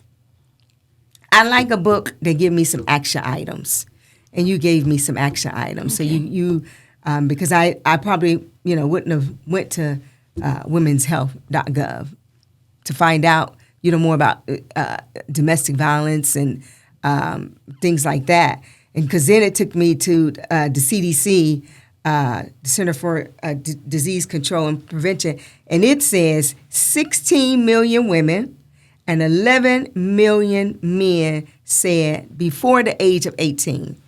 [SPEAKER 1] I like a book that give me some action items. And you gave me some action items. Okay. So you because I probably, wouldn't have went to womenshealth.gov to find out, more about domestic violence and things like that. And because then it took me to the CDC, the Center for Disease Control and Prevention, and it says 16 million women and 11 million men said before the age of 18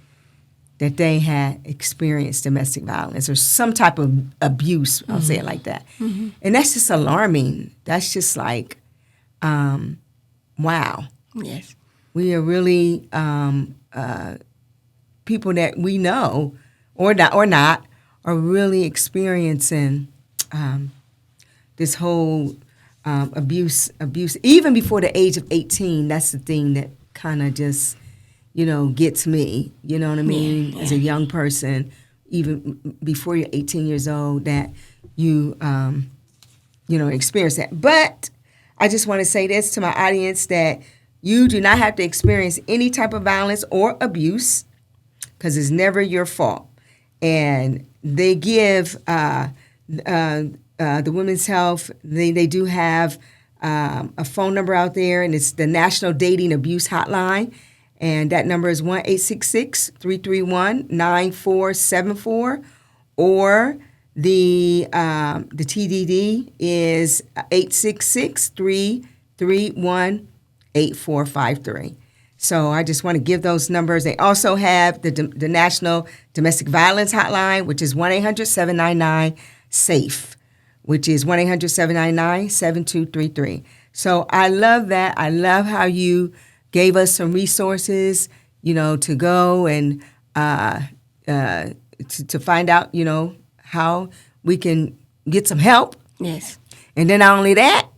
[SPEAKER 1] that they had experienced domestic violence or some type of abuse, I'll say it like that. Mm-hmm. And that's just alarming. That's just like, wow.
[SPEAKER 2] Yes.
[SPEAKER 1] We are really people that we know or not are really experiencing this whole abuse. Even before the age of 18, that's the thing that kind of just, gets me, you know what I mean? Yeah. As a young person, even before you're 18 years old, that you, experience that. But I just want to say this to my audience, that you do not have to experience any type of violence or abuse because it's never your fault. And they give the Women's Health, they do have a phone number out there, and it's the National Dating Abuse Hotline. And that number is 1-866-331-9474, or the TDD is 866-331-8453. So I just want to give those numbers. They also have the National Domestic Violence Hotline, which is 1-800-799-SAFE, which is 1-800-799-7233. So I love that. I love how you gave us some resources, to go and to find out, how we can get some help.
[SPEAKER 2] Yes.
[SPEAKER 1] And then not only that,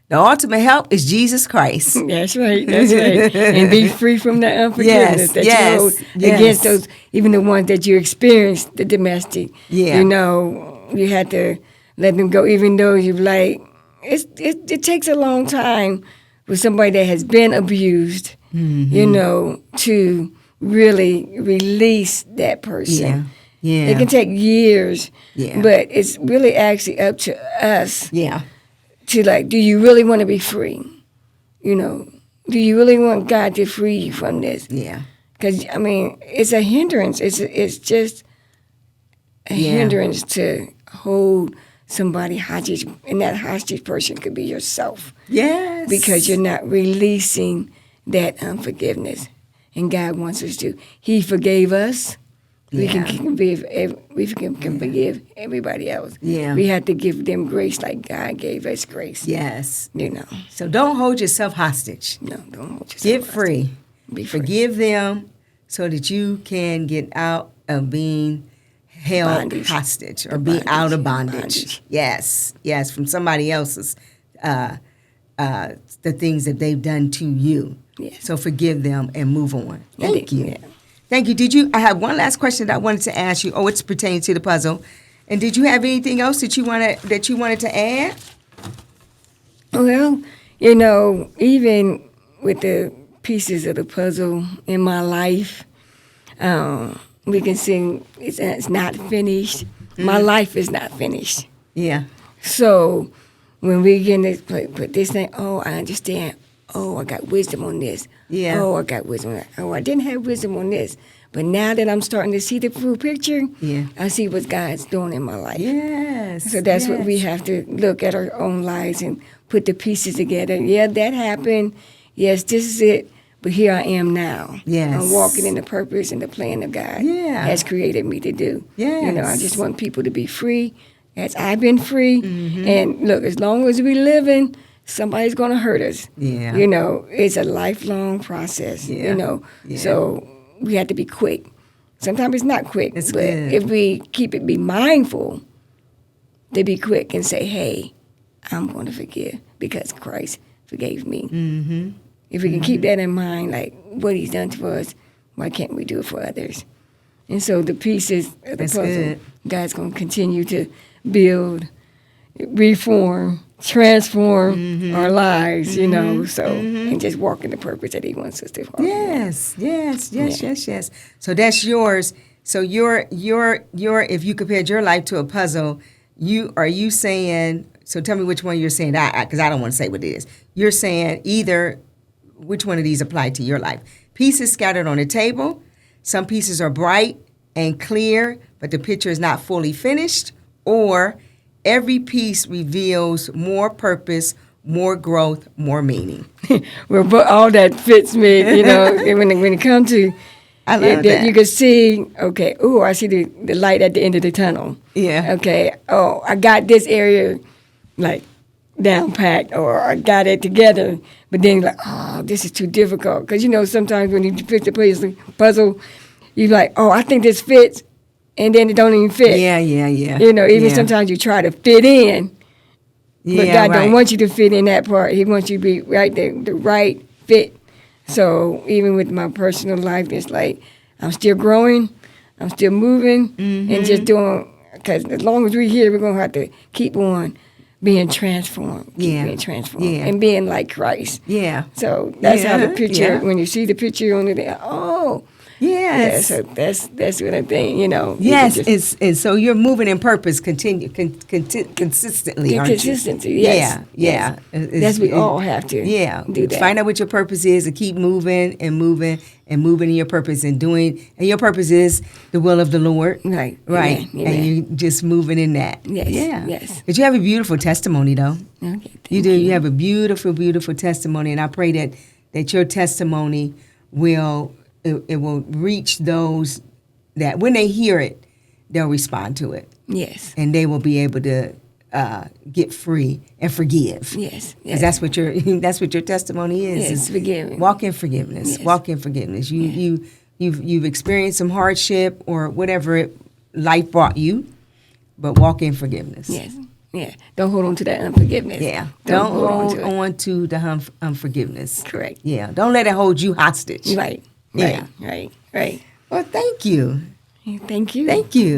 [SPEAKER 1] the ultimate help is Jesus Christ.
[SPEAKER 2] That's right. That's right. And be free from that unforgiveness that you hold against those, even the ones that you experienced, the domestic.
[SPEAKER 1] Yeah.
[SPEAKER 2] You had to let them go, even though you're like, it takes a long time for somebody that has been abused, to really release that person.
[SPEAKER 1] Yeah.
[SPEAKER 2] It can take years, but it's really actually up to us.
[SPEAKER 1] Yeah.
[SPEAKER 2] To do you really want to be free? Do you really want God to free you from this?
[SPEAKER 1] Yeah.
[SPEAKER 2] Because, it's a hindrance. It's just a hindrance to hold somebody hostage, and that hostage person could be yourself.
[SPEAKER 1] Yes.
[SPEAKER 2] Because you're not releasing that unforgiveness. And God wants us to. He forgave us. We can forgive everybody else. Yeah. We have to give them grace like God gave us grace.
[SPEAKER 1] Yes. So don't hold yourself hostage.
[SPEAKER 2] No, don't hold yourself
[SPEAKER 1] Get
[SPEAKER 2] hostage.
[SPEAKER 1] free.
[SPEAKER 2] Be free.
[SPEAKER 1] Forgive them so that you can get out of being held hostage or be out of bondage. Yes. From somebody else's, the things that they've done to you.
[SPEAKER 2] Yes.
[SPEAKER 1] So forgive them and move on. Thank you.
[SPEAKER 2] Yeah.
[SPEAKER 1] Thank you. I have one last question that I wanted to ask you. Oh, it's pertaining to the puzzle. And did you have anything else that you wanted to add?
[SPEAKER 2] Well, even with the pieces of the puzzle in my life, we can see it's not finished. Mm-hmm. My life is not finished.
[SPEAKER 1] Yeah.
[SPEAKER 2] So when we begin to put this thing, oh, I understand. Oh, I got wisdom on this.
[SPEAKER 1] Yeah.
[SPEAKER 2] Oh, I got wisdom on that. Oh, I didn't have wisdom on this. But now that I'm starting to see the full picture,
[SPEAKER 1] Yeah.
[SPEAKER 2] I see what God's doing in my life.
[SPEAKER 1] Yes.
[SPEAKER 2] So that's what we
[SPEAKER 1] yes.
[SPEAKER 2] have to look at our own lives and put the pieces together. Yeah, that happened. Yes, this is it. But here I am now.
[SPEAKER 1] Yes.
[SPEAKER 2] I'm walking in the purpose and the plan of God
[SPEAKER 1] Yeah.
[SPEAKER 2] has created me to do.
[SPEAKER 1] Yes.
[SPEAKER 2] You know, I just want people to be free as I've been free.
[SPEAKER 1] Mm-hmm.
[SPEAKER 2] And look, as long as we living, somebody's going to hurt us.
[SPEAKER 1] Yeah.
[SPEAKER 2] You know, it's a lifelong process,
[SPEAKER 1] Yeah.
[SPEAKER 2] you know.
[SPEAKER 1] Yeah.
[SPEAKER 2] So we have to be quick. Sometimes it's not quick.
[SPEAKER 1] It's
[SPEAKER 2] but
[SPEAKER 1] good.
[SPEAKER 2] if we be mindful to be quick and say, hey, I'm going to forgive because Christ forgave me.
[SPEAKER 1] Mm-hmm.
[SPEAKER 2] If we can keep that in mind, like what he's done for us, why can't we do it for others? And so the pieces of the
[SPEAKER 1] That's
[SPEAKER 2] puzzle,
[SPEAKER 1] good.
[SPEAKER 2] God's going to continue to build, reform, transform our lives, you know, so, and just walk in the purpose that he wants us to walk in.
[SPEAKER 1] Yes, yes. So that's yours. So your if you compared your life to a puzzle, are you saying, so tell me which one you're saying, because I don't want to say what it is. You're saying either, which one of these apply to your life? Pieces scattered on a table, some pieces are bright and clear, but the picture is not fully finished, or every piece reveals more purpose, more growth, more meaning.
[SPEAKER 2] Well, but all that fits me, you know, when it comes to
[SPEAKER 1] I love that.
[SPEAKER 2] you can see, okay, oh, I see the light at the end of the tunnel.
[SPEAKER 1] Yeah.
[SPEAKER 2] Okay, oh, I got this area, like, down packed, or I got it together, but then you're like, oh, this is too difficult. Because, you know, sometimes when you fit the puzzle, you're like, oh, I think this fits, and then it don't even fit.
[SPEAKER 1] Yeah.
[SPEAKER 2] You know, even sometimes you try to fit in, but God don't want you to fit in that part. He wants you to be right there, the right fit. So even with my personal life, it's like I'm still growing, I'm still moving, and just doing, because as long as we're here, we're going to have to keep on being transformed. Being transformed.
[SPEAKER 1] Yeah.
[SPEAKER 2] And being like Christ.
[SPEAKER 1] Yeah.
[SPEAKER 2] So that's how the picture,
[SPEAKER 1] Yeah.
[SPEAKER 2] when you see the picture on it, oh,
[SPEAKER 1] Yes.
[SPEAKER 2] yeah, so that's what I think, you know.
[SPEAKER 1] Yes,
[SPEAKER 2] you can just
[SPEAKER 1] and so you're moving in purpose consistently,
[SPEAKER 2] get
[SPEAKER 1] aren't
[SPEAKER 2] consistency,
[SPEAKER 1] you?
[SPEAKER 2] yes.
[SPEAKER 1] Yeah.
[SPEAKER 2] That's we all have to do that.
[SPEAKER 1] Find out what your purpose is and keep moving and moving in your purpose and your purpose is the will of the Lord.
[SPEAKER 2] Right.
[SPEAKER 1] Right.
[SPEAKER 2] Amen.
[SPEAKER 1] And you just moving in that.
[SPEAKER 2] Yes.
[SPEAKER 1] Yeah.
[SPEAKER 2] Yes.
[SPEAKER 1] But you have a beautiful testimony though.
[SPEAKER 2] Okay, thank
[SPEAKER 1] You do. You have a beautiful, beautiful testimony, and I pray that your testimony will reach those that when they hear it, they'll respond to it,
[SPEAKER 2] Yes.
[SPEAKER 1] and they will be able to get free and forgive.
[SPEAKER 2] Yes.
[SPEAKER 1] Because that's what your testimony is.
[SPEAKER 2] Yes,
[SPEAKER 1] is
[SPEAKER 2] forgiving.
[SPEAKER 1] Walk in forgiveness.
[SPEAKER 2] Yes.
[SPEAKER 1] Walk in forgiveness. You've experienced some hardship or whatever life brought you, but walk in forgiveness.
[SPEAKER 2] Yes. Yeah. Don't hold on to that unforgiveness.
[SPEAKER 1] Yeah.
[SPEAKER 2] Don't
[SPEAKER 1] hold
[SPEAKER 2] to it.
[SPEAKER 1] on to the unforgiveness.
[SPEAKER 2] Correct.
[SPEAKER 1] Yeah. Don't let it hold you hostage.
[SPEAKER 2] Right.
[SPEAKER 1] Yeah.
[SPEAKER 2] Right.
[SPEAKER 1] Well, thank you.
[SPEAKER 2] Thank you.
[SPEAKER 1] Thank you.